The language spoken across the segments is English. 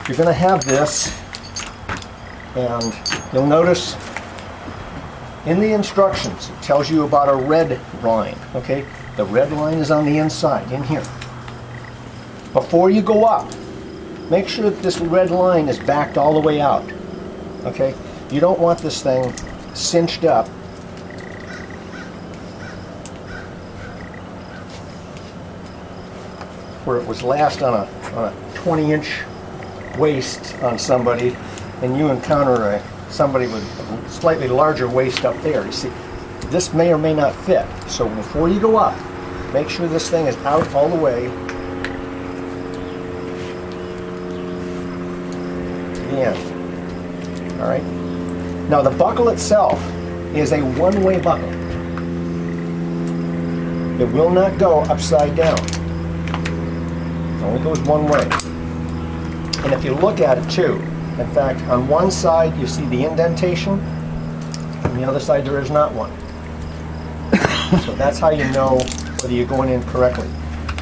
you're going to have this, and you'll notice in the instructions it tells you about a red line, okay? The red line is on the inside, in here. Before you go up, make sure that this red line is backed all the way out, okay? You don't want this thing cinched up. Where it was last on a 20-inch waist on somebody, and you encounter somebody with a slightly larger waist up there. You see, this may or may not fit. So before you go up, make sure this thing is out all the way to the end. All right. Now the buckle itself is a one-way buckle. It will not go upside down. It only goes one way. And if you look at it too, in fact, on one side you see the indentation, on the other side there is not one. So that's how you know whether you're going in correctly.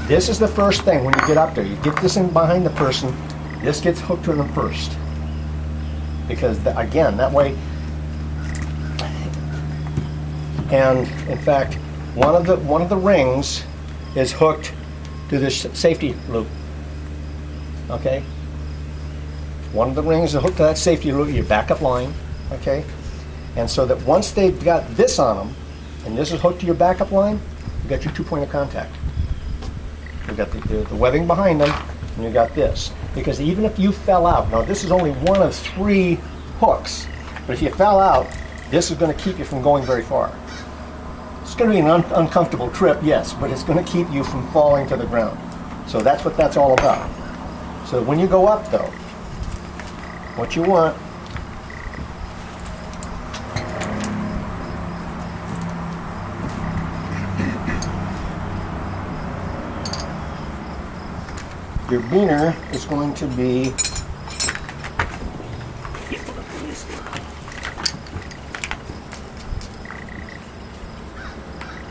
This is the first thing when you get up there. You get this in behind the person, this gets hooked to them first. Because again, that way, and in fact, one of the rings is hooked to this safety loop. Okay? One of the rings is hooked to that safety loop, your backup line, okay? And so that once they've got this on them, and this is hooked to your backup line, you got your 2 point of contact. You've got the webbing behind them, and you got this. Because even if you fell out, now this is only one of 3 hooks, but if you fell out, this is going to keep you from going very far. It's going to be an uncomfortable trip, yes, but it's going to keep you from falling to the ground. So that's what that's all about. So when you go up though, what you want your beaner is going to be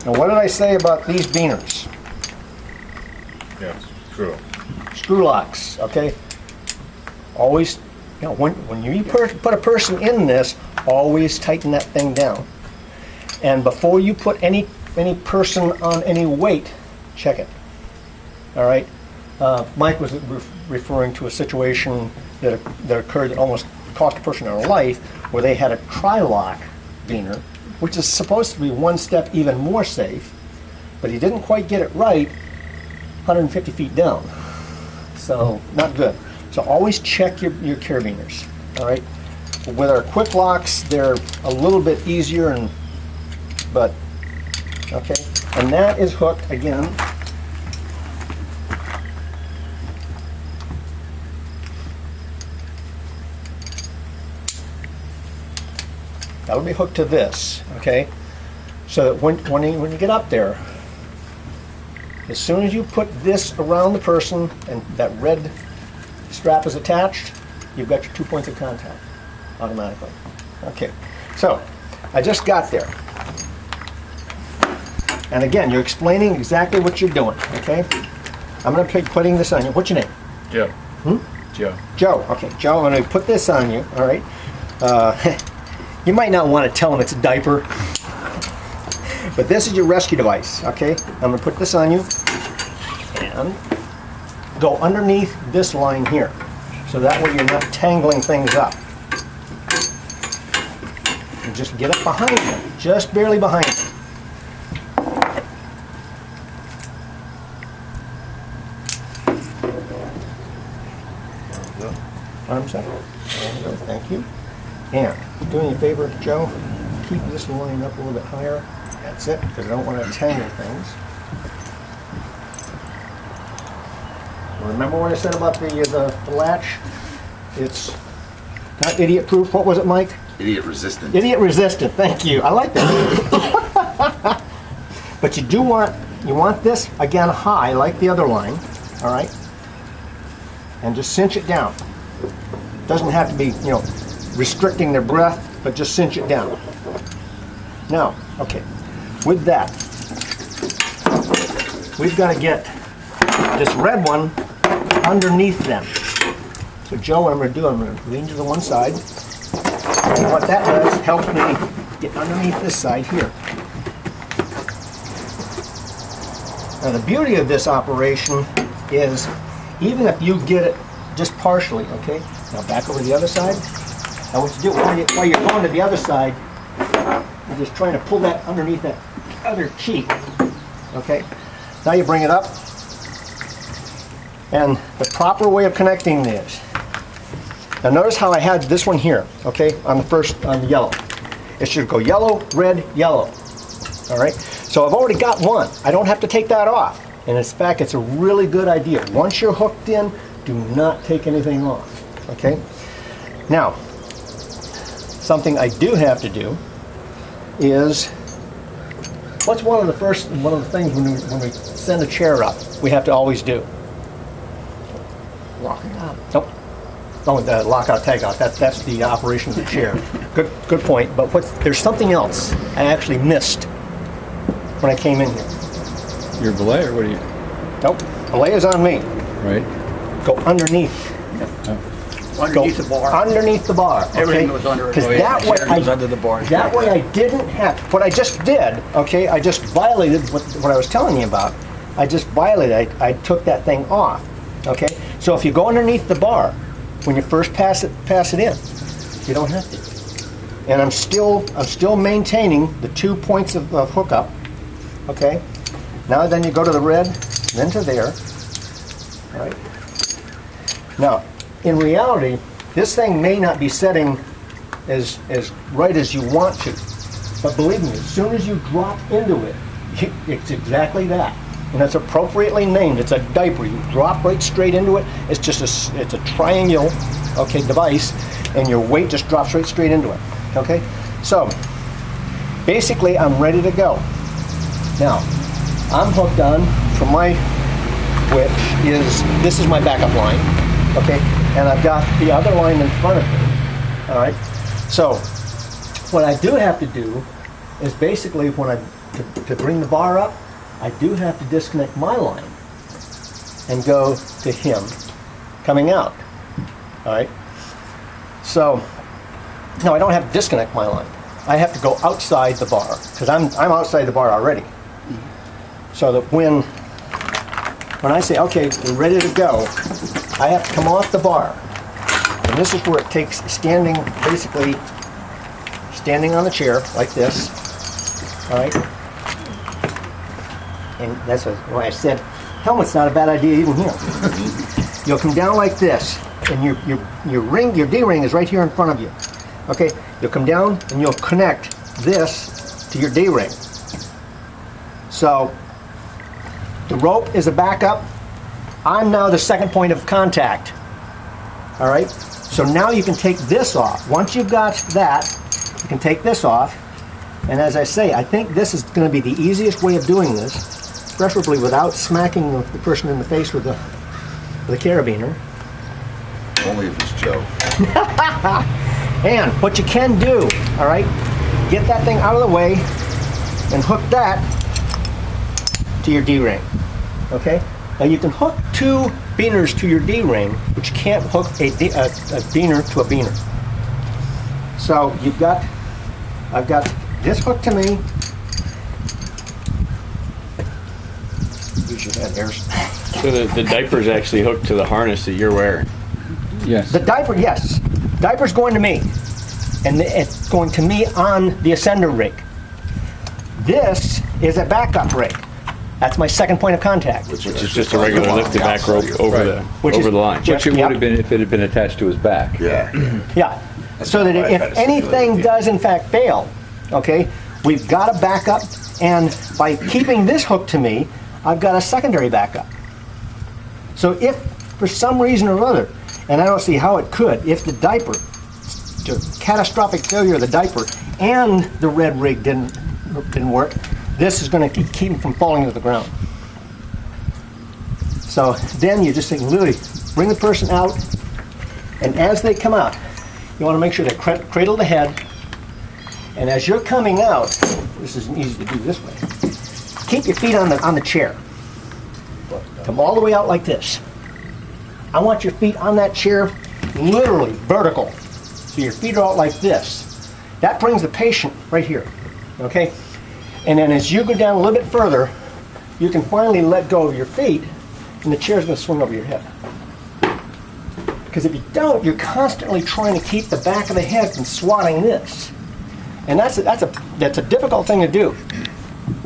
now what did I say about these beaners? Yes, true. Screw locks, okay? Always, you know, when you put a person in this, always tighten that thing down. And before you put any person on any weight, check it. All right? Mike was referring to a situation that occurred that almost cost a person their life, where they had a tri-lock beaner, which is supposed to be one step even more safe, but he didn't quite get it right 150 feet down. So, not good. So always check your carabiners, all right? With our quick locks, they're a little bit easier, but, okay? And that is hooked, again, that'll be hooked to this, okay? So that when you get up there, as soon as you put this around the person and that red strap is attached, you've got your 2 points of contact automatically. Okay, so I just got there. And again, you're explaining exactly what you're doing, okay? I'm going to be putting this on you. What's your name? Joe. Joe. Joe. Okay, Joe, I'm going to put this on you, all right? You might not want to tell them it's a diaper, but this is your rescue device, okay? I'm going to put this on you and go underneath this line here. So that way you're not tangling things up. And just get up behind them, just barely behind them. Arms up. There we go. Thank you. And do me a favor, Joe, keep this line up a little bit higher. That's it, because I don't want to tangle things. Remember what I said about the latch? It's not idiot proof. What was it, Mike? Idiot resistant. Idiot resistant. Thank you. I like that. But you want this again high, like the other line. All right, and just cinch it down. Doesn't have to be, restricting their breath, but just cinch it down. Now, okay, with that, we've got to get this red one underneath them. So Joe, what I'm gonna do, I'm gonna lean to the one side. And what that does, helps me get underneath this side here. Now the beauty of this operation is, even if you get it just partially, okay? Now back over to the other side. Now what you do, while you're going to the other side, you're just trying to pull that underneath that other cheek, okay? Now you bring it up, and the proper way of connecting this. Now notice how I had this one here, okay, on the yellow. It should go yellow, red, yellow, all right? So I've already got one. I don't have to take that off. And in fact, it's a really good idea. Once you're hooked in, do not take anything off, okay? Now, something I do have to do is, what's one of the things when we send a chair up, we have to always do? Lock it up. Nope. Oh, the lockout tagout. That's the operation of the chair. Good point. But there's something else I actually missed when I came in here. Your belay, or what do you? Nope. Belay is on me. Right. Go underneath. Underneath the bar. Underneath the bar. Okay? Everything goes under it. Because Oh, yeah. that way Chair goes under the bar. That way I didn't have. What I just did. Okay. I just violated what I was telling you about. I just violated. I took that thing off. Okay. So if you go underneath the bar, when you first pass it in, you don't have to. And I'm still maintaining the 2 points of hookup. Okay. Now then you go to the red, then to there. All right. Now, in reality, this thing may not be setting as right as you want to, but believe me, as soon as you drop into it, it's exactly that. And it's appropriately named. It's a diaper. You drop right straight into it. It's just it's a triangle, okay, device, and your weight just drops right straight into it. Okay. So basically, I'm ready to go. Now, I'm hooked on from my, this is my backup line. Okay, and I've got the other line in front of me. All right. So what I do have to do is basically to bring the bar up, I do have to disconnect my line and go to him coming out. All right. So no, I don't have to disconnect my line. I have to go outside the bar because I'm outside the bar already. So that when I say, okay, we're ready to go, I have to come off the bar. And this is where it takes basically standing on the chair like this. All right. And that's why I said, helmet's not a bad idea even here. You'll come down like this, and your D-ring is right here in front of you. Okay, you'll come down and you'll connect this to your D-ring. So the rope is a backup. I'm now the second point of contact. All right, so now you can take this off. Once you've got that, you can take this off. And as I say, I think this is going to be the easiest way of doing this, preferably without smacking the person in the face with the carabiner. Only if it's Joe. And what you can do, all right, get that thing out of the way and hook that to your D-ring, okay? Now you can hook two beaners to your D-ring, but you can't hook a beaner to a beaner. So I've got this hooked to me. Use your head there. So the diaper's actually hooked to the harness that you're wearing. Yes. The diaper, yes. Diaper's going to me. And it's going to me on the Ascender rig. This is a backup rig. That's my second point of contact. Which is just a regular lifted back rope over the line. Which it would have been if it had been attached to his back. Yeah. Yeah. So that if anything does in fact fail, okay, we've got a backup, and by keeping this hooked to me, I've got a secondary backup. So if for some reason or other, and I don't see how it could, if the diaper, catastrophic failure of the diaper and the red rig didn't work, this is going to keep them from falling to the ground. So then you just think, literally, bring the person out, and as they come out, you want to make sure they cradle the head, and as you're coming out, this isn't easy to do this way, keep your feet on the chair. Come all the way out like this. I want your feet on that chair literally vertical. So your feet are out like this. That brings the patient right here, okay? And then as you go down a little bit further, you can finally let go of your feet, and the chair's gonna swing over your head. Because if you don't, you're constantly trying to keep the back of the head from swatting this. And that's a difficult thing to do.